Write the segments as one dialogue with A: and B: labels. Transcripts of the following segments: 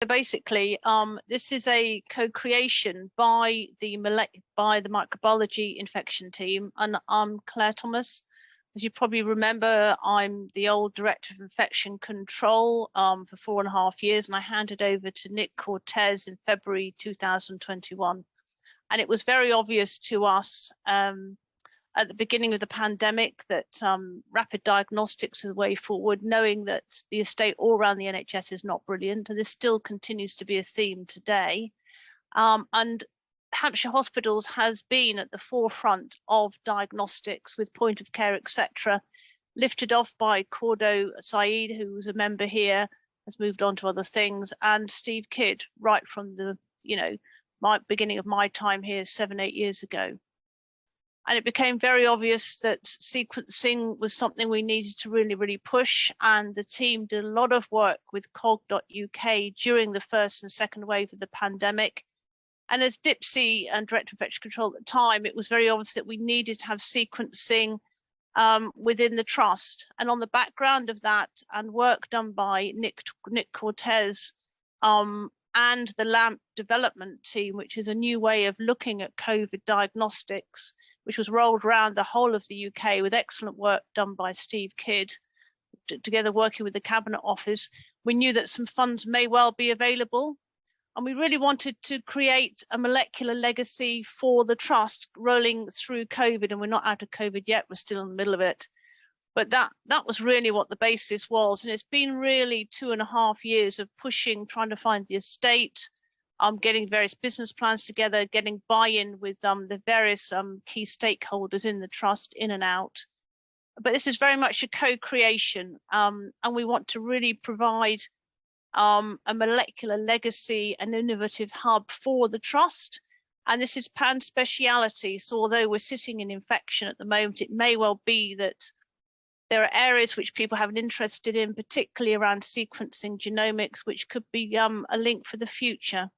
A: basically, this is a co-creation by the microbiology infection team, and I'm Claire Thomas. As you probably remember, I'm the old director of infection control for 4.5 years, and I handed over to Nick Cortez in February 2021. And it was very obvious to us at the beginning of the pandemic that rapid diagnostics are the way forward, knowing that the estate all around the NHS is not brilliant, and this still continues to be a theme today. And Hampshire Hospitals has been at the forefront of diagnostics with point of care, etc., lifted off by Cordo Saeed, who was a member here, has moved on to other things, and Steve Kidd, right from the my beginning of my time here 7-8 years ago. And it became very obvious that sequencing was something we needed to really push. And the team did a lot of work with cog.uk during the first and second wave of the pandemic. And as Dipsy and Director of Infection Control at the time, it was very obvious that we needed to have sequencing within the trust. And on the background of that and work done by Nick Cortez and the LAMP development team, which is a new way of looking at COVID diagnostics, which was rolled around the whole of the UK with excellent work done by Steve Kidd, together working with the Cabinet Office, we knew that some funds may well be available. And we really wanted to create a molecular legacy for the trust rolling through COVID, and we're not out of COVID yet, we're still in the middle of it. But that was really what the basis was. And it's been really 2.5 years of pushing, trying to find the estate, getting various business plans together, getting buy-in with the various key stakeholders in the trust, in and out. But this is very much a co-creation, and we want to really provide a molecular legacy, an innovative hub for the trust. And this is pan-speciality. So although we're sitting in infection at the moment, it may well be that there are areas which people have an interest in, particularly around sequencing genomics, which could be a link for the future.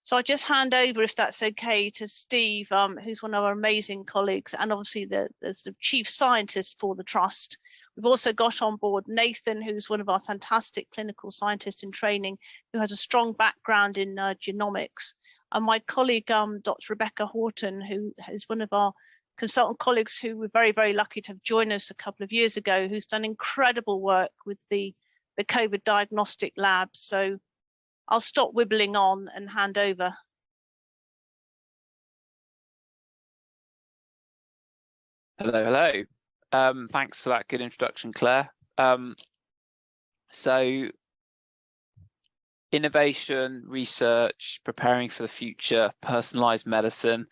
A: So I'll just hand over, if that's okay, to Steve, who's one of our amazing colleagues, and obviously there's the chief scientist for the trust. We've also got on board Nathan, who's one of our fantastic clinical scientists in training, who has a strong background in genomics. And my colleague, Dr. Rebecca Horton, who is one of our consultant colleagues who we're very lucky to have joined us a couple of years ago, who's done incredible work with the COVID diagnostic lab. So I'll stop wibbling on and hand over.
B: Hello. Thanks for that good introduction, Claire. So innovation, research, preparing for the future, personalized medicine,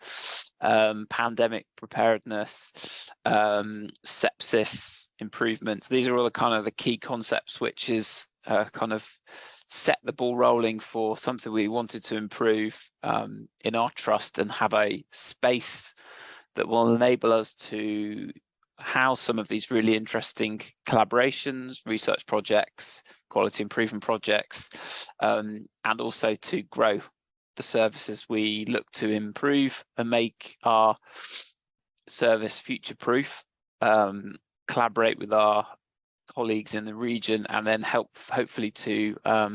B: pandemic preparedness, sepsis improvements. These are all the kind of the key concepts which is kind of set the ball rolling for something we wanted to improve in our trust and have a space that will enable us to house some of these really interesting collaborations, research projects, quality improvement projects, and also to grow the services we look to improve and make our service future proof, collaborate with our colleagues in the region, and then help hopefully to I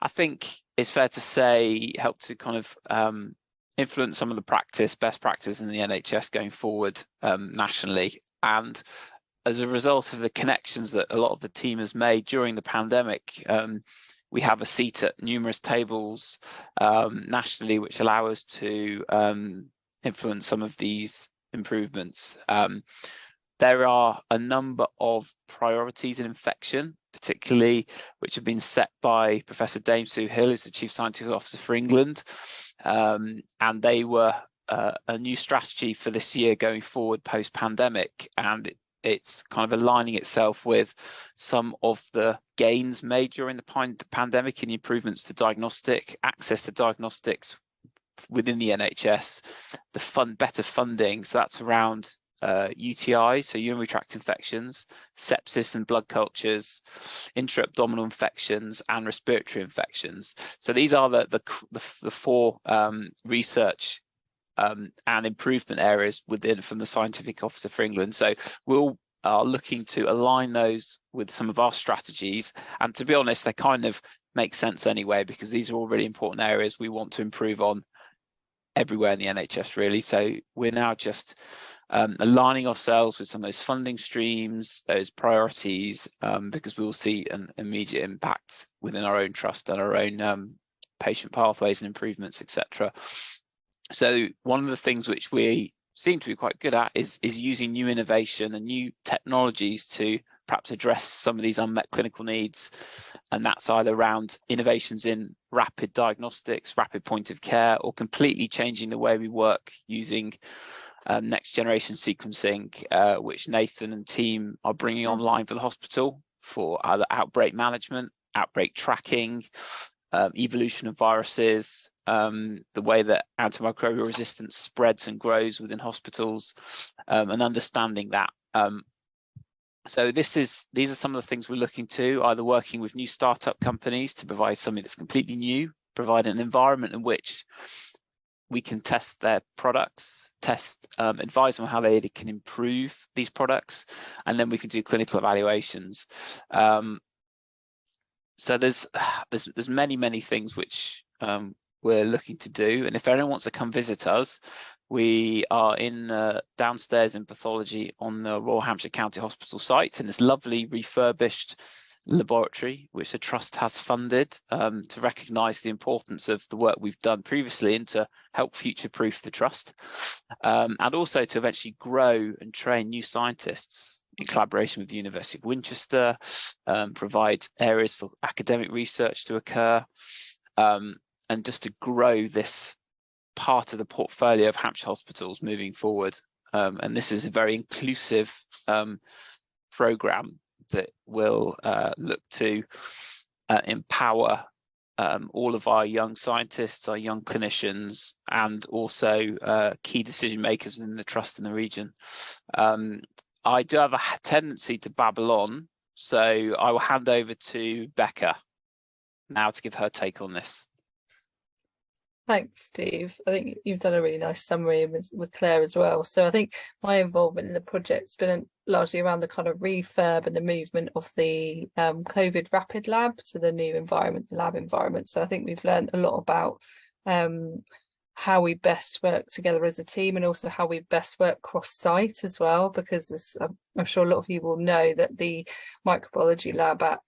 B: think it's fair to say help to kind of influence some of the best practice in the NHS going forward nationally. And as a result of the connections that a lot of the team has made during the pandemic, we have a seat at numerous tables nationally which allow us to influence some of these improvements. There are a number of priorities in infection, particularly which have been set by Professor Dame Sue Hill, who's the Chief Scientific Officer for England, and they were a new strategy for this year going forward post-pandemic, and it's kind of aligning itself with some of the gains made during the pandemic in the improvements to access to diagnostics within the NHS, better funding, so that's around UTIs, so urinary tract infections, sepsis and blood cultures, intra-abdominal infections, and respiratory infections. So these are the four research and improvement areas from the Scientific Officer for England. So we are looking to align those with some of our strategies, and to be honest, they're kind of makes sense anyway, because these are all really important areas we want to improve on everywhere in the NHS, really. So we're now just aligning ourselves with some of those funding streams, those priorities, because we will see an immediate impact within our own trust and our own patient pathways and improvements, etc. So one of the things which we seem to be quite good at is using new innovation and new technologies to perhaps address some of these unmet clinical needs, and that's either around innovations in rapid diagnostics, rapid point of care, or completely changing the way we work using next generation sequencing, which Nathan and team are bringing online for the hospital for either outbreak management, outbreak tracking, evolution of viruses, the way that antimicrobial resistance spreads and grows within hospitals, and understanding that. So these are some of the things we're looking to, either working with new startup companies to provide something that's completely new, provide an environment in which we can test their products, advise them on how they can improve these products, and then we can do clinical evaluations. So there's many things which we're looking to do, and if anyone wants to come visit us, we are in downstairs in pathology on the Royal Hampshire County Hospital site in this lovely refurbished laboratory, which the trust has funded to recognise the importance of the work we've done previously and to help future-proof the trust, and also to eventually grow and train new scientists in collaboration with the University of Winchester, provide areas for academic research to occur, and just to grow this part of the portfolio of Hampshire hospitals moving forward. And this is a very inclusive programme that will look to empower all of our young scientists, our young clinicians, and also key decision makers within the trust in the region. I do have a tendency to babble on, so I will hand over to Becca now to give her take on this.
C: Thanks, Steve. I think you've done a really nice summary with Claire as well. So I think my involvement in the project's been largely around the kind of refurb and the movement of the COVID rapid lab to the new environment, the lab environment. So I think we've learned a lot about how we best work together as a team, and also how we best work cross-site as well, because I'm sure a lot of you will know that the microbiology lab at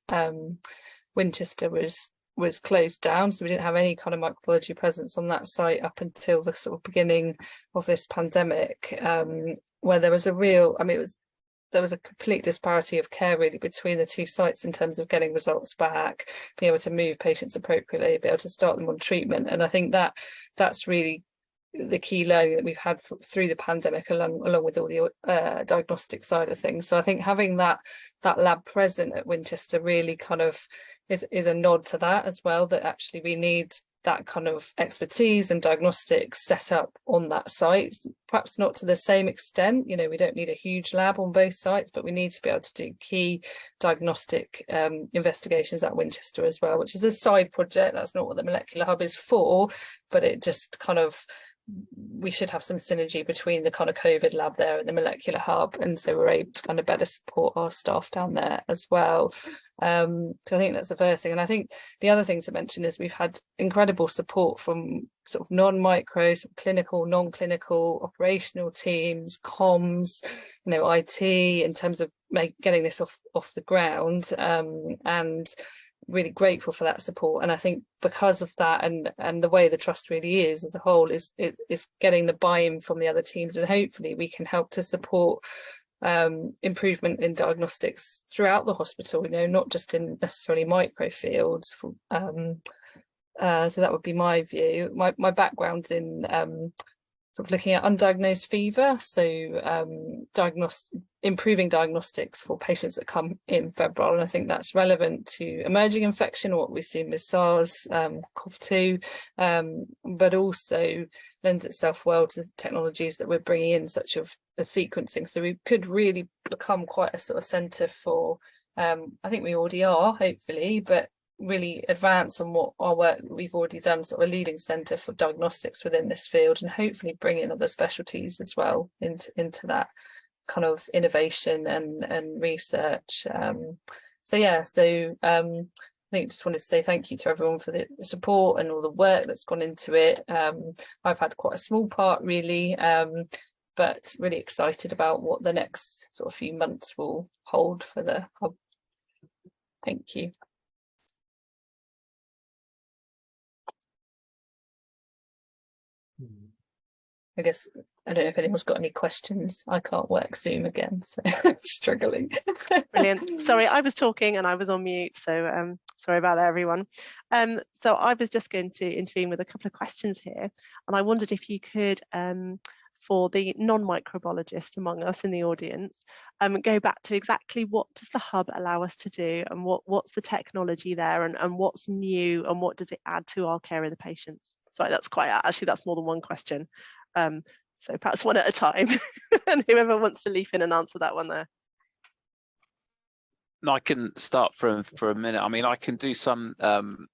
C: Winchester was closed down, so we didn't have any kind of microbiology presence on that site up until the sort of beginning of this pandemic, where there was a real, there was a complete disparity of care really between the two sites in terms of getting results back, being able to move patients appropriately, be able to start them on treatment. And I think that's really the key learning that we've had through the pandemic, along with all the diagnostic side of things. So I think having that lab present at Winchester really kind of is a nod to that as well, that actually we need that kind of expertise and diagnostics set up on that site, perhaps not to the same extent. You know, we don't need a huge lab on both sites, but we need to be able to do key diagnostic investigations at Winchester as well, which is a side project. That's not what the Molecular Hub is for, but it just kind of, we should have some synergy between the kind of COVID lab there and the Molecular Hub, and so we're able to kind of better support our staff down there as well. So I think that's the first thing. And I think the other thing to mention is we've had incredible support from sort of non-micro, sort of clinical, non-clinical, operational teams, comms, you know, IT, in terms of getting this off the ground, and really grateful for that support. And I think because of that, and the way the trust really is as a whole, is getting the buy-in from the other teams, and hopefully we can help to support improvement in diagnostics throughout the hospital, you know, not just in necessarily micro fields. So that would be my view. My background's in sort of looking at undiagnosed fever, so improving diagnostics for patients that come in febrile, and I think that's relevant to emerging infection, or what we've seen with SARS, CoV-2, but also lends itself well to technologies that we're bringing in, such as sequencing. So we could really become quite a sort of centre for, I think we already are, hopefully, but really advance on what our work that we've already done, sort of a leading centre for diagnostics within this field, and hopefully bring in other specialties as well into that kind of innovation and research. So think just wanted to say thank you to everyone for the support and all the work that's gone into it. I've had quite a small part really, but really excited about what the next sort of few months will hold for the hub. Thank you. I guess I don't know if anyone's got any questions. I can't work Zoom again, so I'm struggling.
D: Brilliant. Sorry, I was talking and I was on mute, so sorry about that, everyone. So I was just going to intervene with a couple of questions here, and I wondered if you could, for the non-microbiologist among us in the audience, go back to exactly what does the hub allow us to do, and what's the technology there, and what's new, and what does it add to our care of the patients? Sorry, that's that's more than one question. So perhaps one at a time, and whoever wants to leap in and answer that one there.
B: No, I can start for a minute. I mean, I can do some, and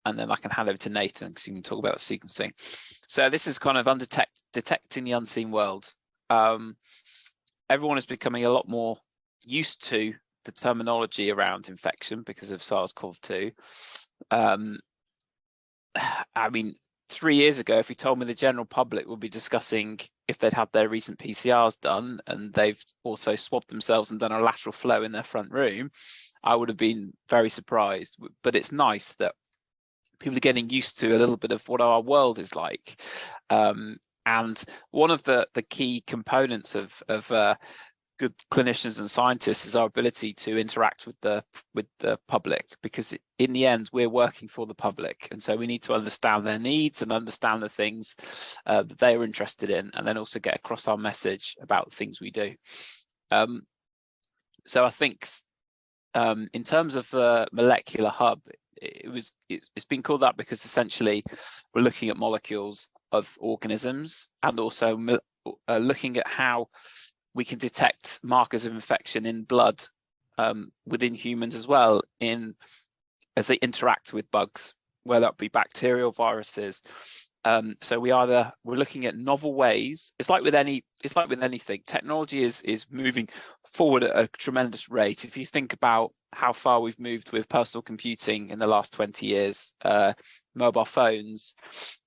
B: then I can hand over to Nathan because he can talk about sequencing. So this is kind of detecting the unseen world. Everyone is becoming a lot more used to the terminology around infection because of SARS-CoV-2. I mean, 3 years ago, if you told me the general public would be discussing if they'd had their recent PCRs done and they've also swabbed themselves and done a lateral flow in their front room, I would have been very surprised. But it's nice that people are getting used to a little bit of what our world is like. And one of the key components of good clinicians and scientists is our ability to interact with the public, because in the end we're working for the public, and so we need to understand their needs and understand the things that they are interested in, and then also get across our message about the things we do. So I think in terms of the molecular hub, it's been called that because essentially we're looking at molecules of organisms and also looking at how we can detect markers of infection in blood within humans as well, as they interact with bugs, whether that be bacterial, viruses. So we're looking at novel ways. It's like with anything. Technology is moving forward at a tremendous rate. If you think about how far we've moved with personal computing in the last 20 years, mobile phones,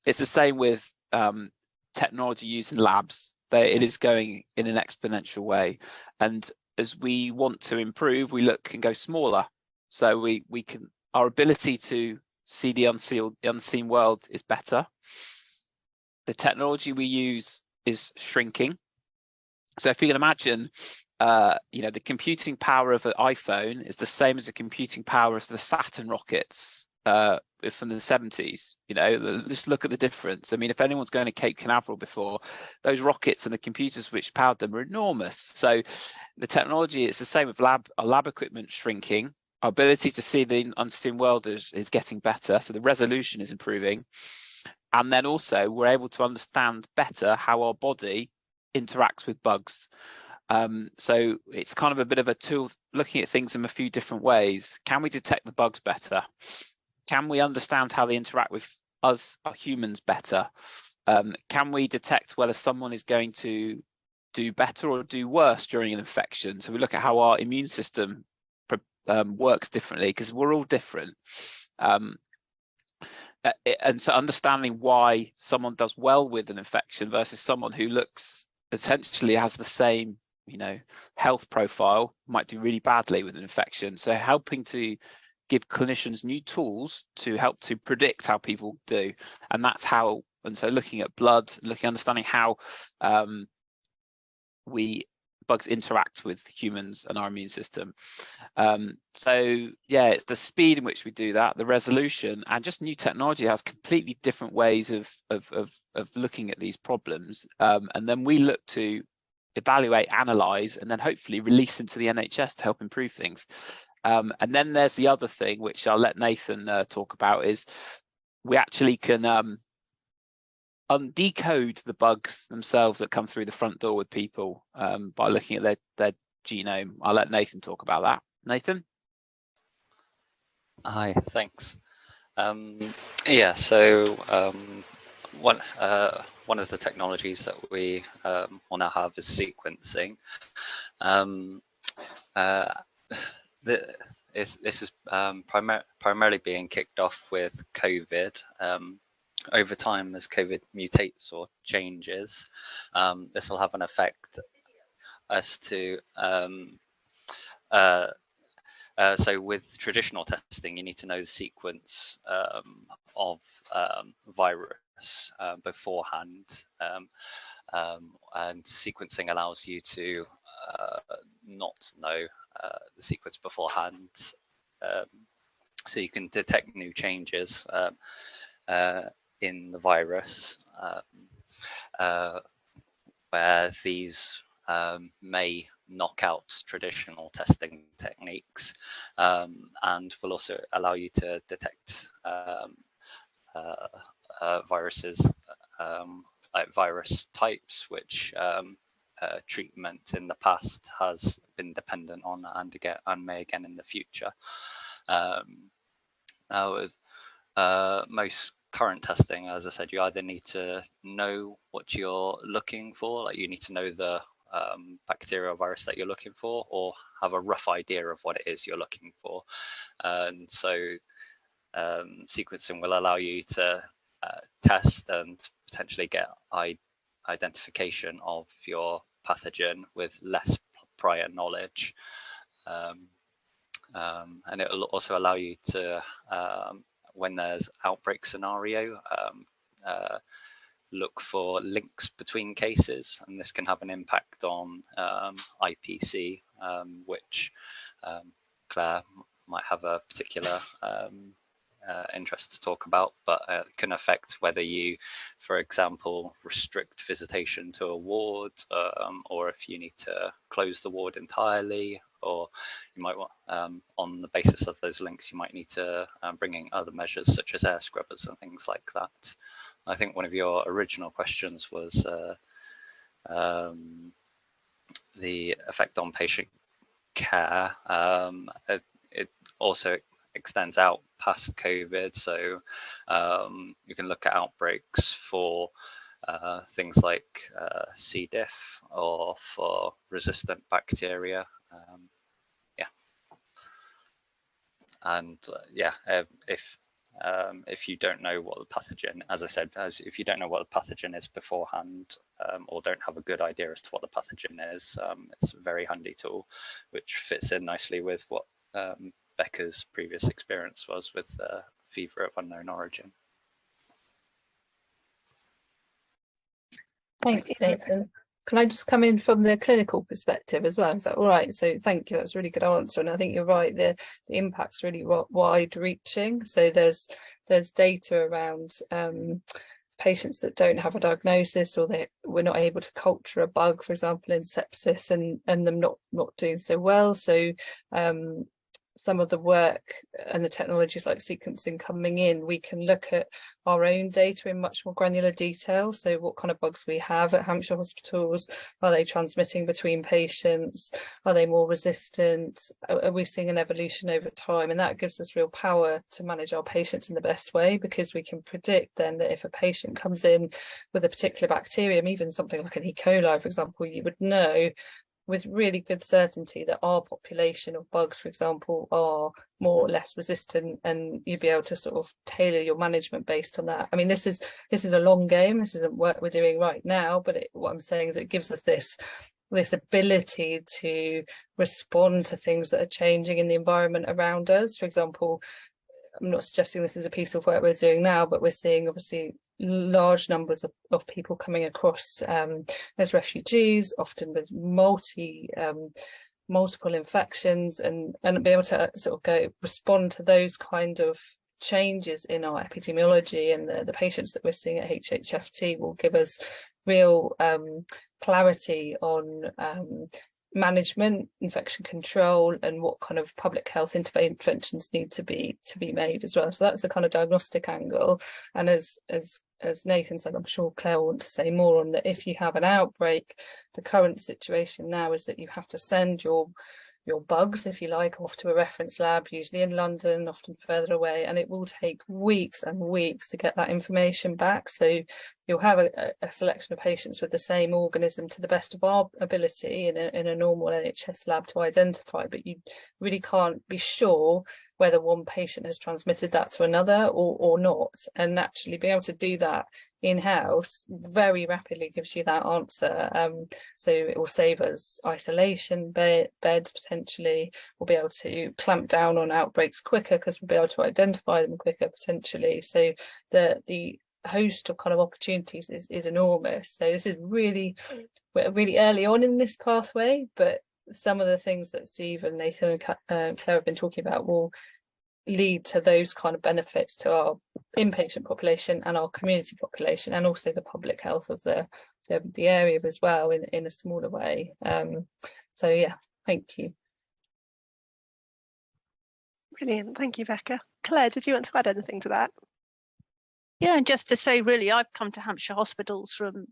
B: it's the same with technology used in labs. It is going in an exponential way, and as we want to improve, we look and go smaller. So our ability to see the unseen world is better. The technology we use is shrinking. So if you can imagine, the computing power of an iPhone is the same as the computing power of the Saturn rockets from the 70s. Just look at the difference. I mean, if anyone's going to Cape Canaveral before, those rockets and the computers which powered them are enormous. So the technology is the same with our lab equipment shrinking. Our ability to see the unseen world is getting better, so the resolution is improving, and then also we're able to understand better how our body interacts with bugs. So it's kind of a bit of a tool, looking at things in a few different ways. Can we detect the bugs better? Can we understand how they interact with us, our humans, better? Can we detect whether someone is going to do better or do worse during an infection? So we look at how our immune system works differently, because we're all different. And so understanding why someone does well with an infection versus someone who looks essentially has the same health profile might do really badly with an infection. So helping to give clinicians new tools to help to predict how people do, and that's how. And so looking at blood, understanding how bugs interact with humans and our immune system. So yeah, it's the speed in which we do that, the resolution, and just new technology has completely different ways of looking at these problems. And then we look to evaluate, analyze, and then hopefully release into the NHS to help improve things. And then there's the other thing, which I'll let Nathan talk about, is we actually can decode the bugs themselves that come through the front door with people by looking at their genome. I'll let Nathan talk about that. Nathan?
E: Hi, thanks. Yeah, so one of the technologies that we will now have is sequencing. this is primarily being kicked off with COVID. Over time, as COVID mutates or changes, this will have an effect as to so with traditional testing, you need to know the sequence of virus beforehand, and sequencing allows you to not know the sequence beforehand, so you can detect new changes in the virus, where these may knock out traditional testing techniques, and will also allow you to detect viruses, like virus types, which treatment in the past has been dependent on, and may again in the future. Now with most current testing, as I said, you either need to know what you're looking for, like you need to know the bacterial virus that you're looking for, or have a rough idea of what it is you're looking for. And so sequencing will allow you to test and potentially get identification of your pathogen with less prior knowledge. And it will also allow you to, when there's outbreak scenario, look for links between cases, and this can have an impact on IPC, which Claire might have a particular interest to talk about, but it can affect whether you, for example, restrict visitation to a ward, or if you need to close the ward entirely, or you might want, on the basis of those links, you might need to bring in other measures such as air scrubbers and things like that. I think one of your original questions was the effect on patient care. It also extends out past COVID, so you can look at outbreaks for things like C. diff or for resistant bacteria. Yeah, and yeah, if you don't know what the pathogen, as I said, if you don't know what the pathogen is beforehand, or don't have a good idea as to what the pathogen is, it's a very handy tool, which fits in nicely with what Becca's previous experience was with fever of unknown origin.
C: Thanks, Nathan. Can I just come in from the clinical perspective as well? Is that all right? So thank you. That's a really good answer. And I think you're right. The impact's really wide reaching. So there's data around patients that don't have a diagnosis, or we're not able to culture a bug, for example, in sepsis, and them not doing so well. So some of the work and the technologies like sequencing coming in, we can look at our own data in much more granular detail. So what kind of bugs we have at Hampshire hospitals, are they transmitting between patients, are they more resistant, are we seeing an evolution over time? And that gives us real power to manage our patients in the best way, because we can predict then that if a patient comes in with a particular bacterium, even something like an E. coli, for example, you would know with really good certainty that our population of bugs, for example, are more or less resistant, and you'd be able to sort of tailor your management based on that. I mean, this is a long game. This isn't work we're doing right now, but what I'm saying is it gives us this ability to respond to things that are changing in the environment around us. For example, I'm not suggesting this is a piece of work we're doing now, but we're seeing obviously large numbers of people coming across as refugees, often with multiple infections, and be able to sort of respond to those kind of changes in our epidemiology. And the patients that we're seeing at HHFT will give us real clarity on management, infection control, and what kind of public health interventions need to be made as well. So that's the kind of diagnostic angle. And as Nathan said, I'm sure Claire will want to say more on that. If you have an outbreak, the current situation now is that you have to send your bugs, if you like, off to a reference lab, usually in London, often further away, and it will take weeks and weeks to get that information back. So you'll have a selection of patients with the same organism to the best of our ability in a normal NHS lab to identify, but you really can't be sure whether one patient has transmitted that to another or not. And actually being able to do that in-house very rapidly gives you that answer. So it will save us isolation beds potentially. We'll be able to clamp down on outbreaks quicker because we'll be able to identify them quicker potentially. So the host of kind of opportunities is enormous. So this is we're really early on in this pathway, but some of the things that Steve and Nathan and Claire have been talking about will lead to those kind of benefits to our inpatient population and our community population, and also the public health of the area as well in a smaller way. So yeah, thank you.
D: Brilliant, thank you, Becca. Claire, did you want to add anything to that?
A: Yeah, and just to say, really, I've come to Hampshire Hospitals from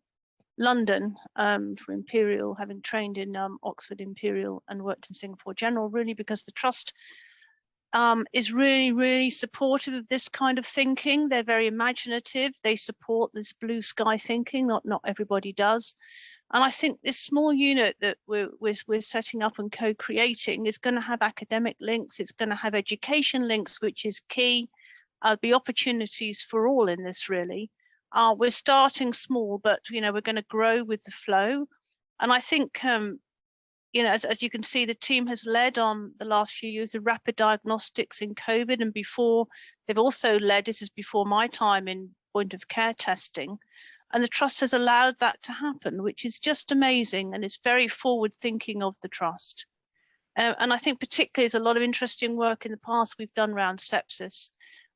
A: London for Imperial, having trained in Oxford Imperial and worked in Singapore General, really because the Trust is really supportive of this kind of thinking. They're very imaginative. They support this blue sky thinking. Not everybody does. And I think this small unit that we're setting up and co-creating is going to have academic links. It's going to have education links, which is key. Be opportunities for all in this, really. We're starting small, but we're going to grow with the flow. And I think as you can see, the team has led on the last few years of rapid diagnostics in COVID, and before they've also led, this is before my time, in point of care testing. And the Trust has allowed that to happen, which is just amazing, and it's very forward thinking of the Trust. And I think particularly there's a lot of interesting work in the past we've done around sepsis.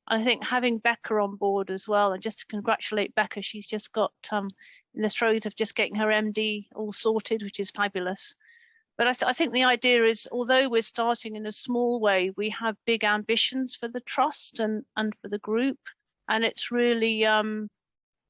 A: And I think having Becca on board as well, and just to congratulate Becca, she's just got in the throes of just getting her MD all sorted, which is fabulous. But I think the idea is, although we're starting in a small way, we have big ambitions for the Trust and for the group. And it's really,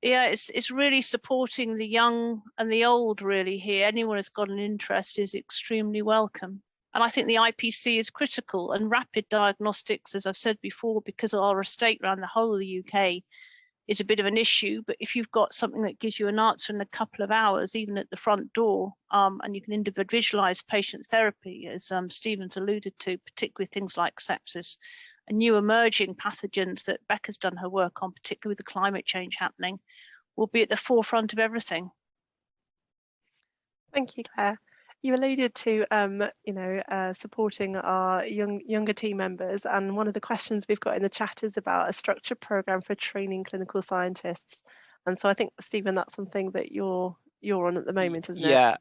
A: it's really supporting the young and the old, really, here. Anyone who's got an interest is extremely welcome. And I think the IPC is critical, and rapid diagnostics, as I've said before, because of our estate around the whole of the UK, is a bit of an issue. But if you've got something that gives you an answer in a couple of hours, even at the front door, and you can individualize patient therapy, as Stephen's alluded to, particularly things like sepsis and new emerging pathogens that Becca's done her work on, particularly with the climate change happening, will be at the forefront of everything.
D: Thank you, Claire. You alluded to, supporting our younger team members, and one of the questions we've got in the chat is about a structured programme for training clinical scientists. And so I think, Stephen, that's something that you're on at the moment, isn't it?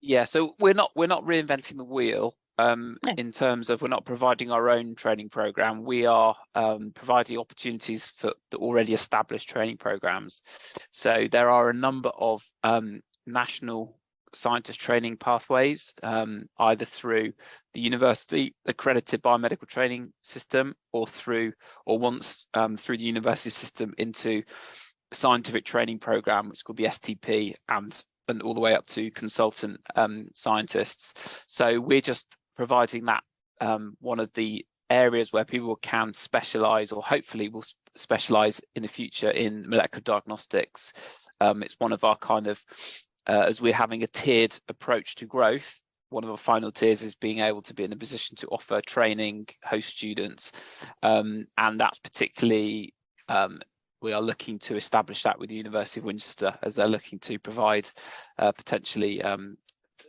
B: Yeah. So we're not reinventing the wheel in terms of we're not providing our own training programme. We are providing opportunities for the already established training programmes. So there are a number of national scientist training pathways, either through the university accredited biomedical training system or once through the university system into a scientific training program, which is called the STP, and all the way up to consultant scientists. So we're just providing that one of the areas where people can specialize, or hopefully will specialize in the future, in molecular diagnostics. It's one of our kind of as we're having a tiered approach to growth, one of our final tiers is being able to be in a position to offer training, host students, and that's particularly, we are looking to establish that with the University of Winchester, as they're looking to provide potentially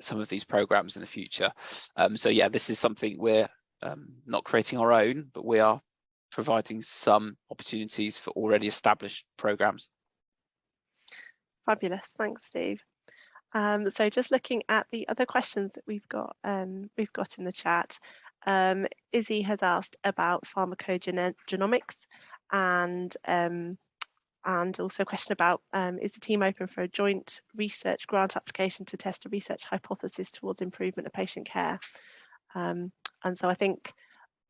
B: some of these programs in the future. So yeah, this is something we're not creating our own, but we are providing some opportunities for already established programs.
D: Fabulous, thanks, Steve. So just looking at the other questions that we've got in the chat, Izzy has asked about pharmacogenomics, and also a question about is the team open for a joint research grant application to test a research hypothesis towards improvement of patient care. And so I think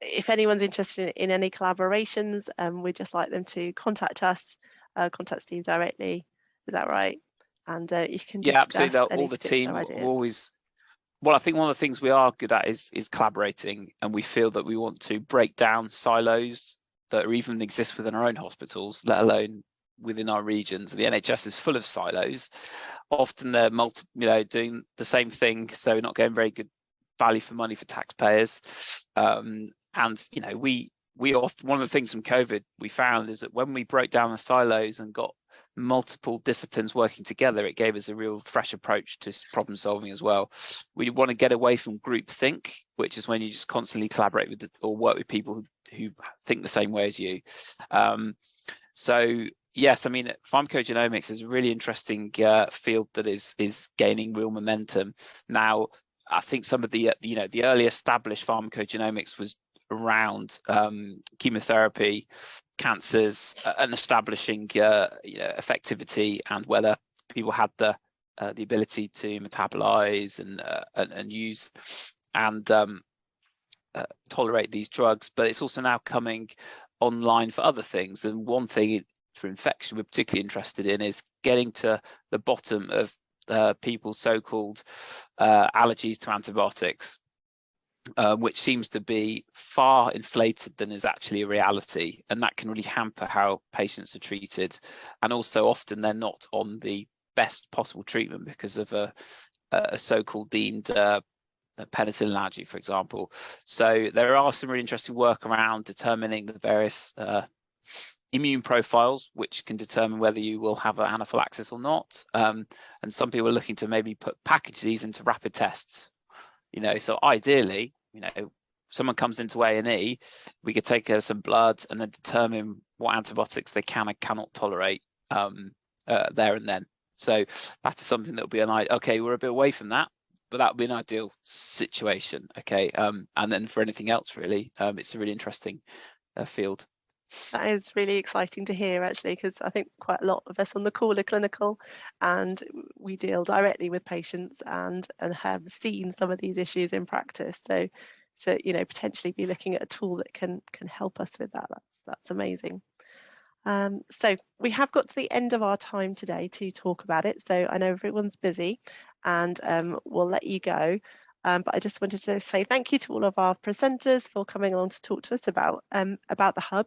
D: if anyone's interested in any collaborations, we'd just like them to contact us, contact Steve directly. Is that right? And you can discuss
B: absolutely. All the team always. Well, I think one of the things we are good at is collaborating, and we feel that we want to break down silos that even exist within our own hospitals, let alone within our regions. The NHS is full of silos. Often they're doing the same thing, so not getting very good value for money for taxpayers. And one of the things from COVID we found is that when we broke down the silos and got multiple disciplines working together, it gave us a real fresh approach to problem solving as well. We want to get away from group think, which is when you just constantly collaborate with or work with people who think the same way as you. So yes, I mean, pharmacogenomics is a really interesting field that is gaining real momentum now. I think some of the the early established pharmacogenomics was around chemotherapy, cancers, and establishing effectivity and whether people had the ability to metabolize and use and tolerate these drugs. But it's also now coming online for other things. And one thing for infection we're particularly interested in is getting to the bottom of people's so-called allergies to antibiotics, which seems to be far inflated than is actually a reality, and that can really hamper how patients are treated. And also often they're not on the best possible treatment because of a so-called deemed penicillin allergy, for example. So there are some really interesting work around determining the various immune profiles, which can determine whether you will have an anaphylaxis or not. And some people are looking to maybe package these into rapid tests. So ideally, someone comes into A&E, we could take some blood and then determine what antibiotics they can and cannot tolerate there and then. So that's something that will be okay, we're a bit away from that, but that would be an ideal situation. Okay, and then for anything else, really, it's a really interesting field.
D: That is really exciting to hear, actually, because I think quite a lot of us on the call are clinical, and we deal directly with patients and have seen some of these issues in practice. So potentially be looking at a tool that can help us with that. That's amazing. So we have got to the end of our time today to talk about it. So I know everyone's busy, and we'll let you go. But I just wanted to say thank you to all of our presenters for coming along to talk to us about the hub.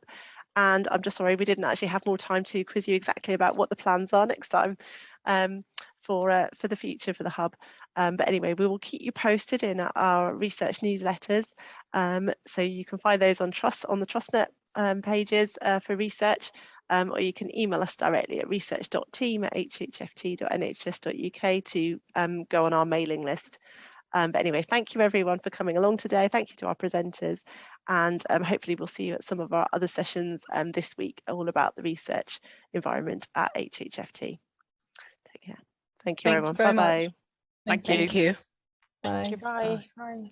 D: And I'm just sorry we didn't actually have more time to quiz you exactly about what the plans are next time for the future for the hub. But anyway, we will keep you posted in our research newsletters. So you can find those on the TrustNet pages for research, or you can email us directly at research.team@hhft.nhs.uk to go on our mailing list. But anyway, thank you everyone for coming along today. Thank you to our presenters, and hopefully we'll see you at some of our other sessions this week, all about the research environment at HHFT. Take care. Thank you, everyone. Bye-bye.
B: Thank you.
C: Bye.
D: Thank you. Bye. Bye.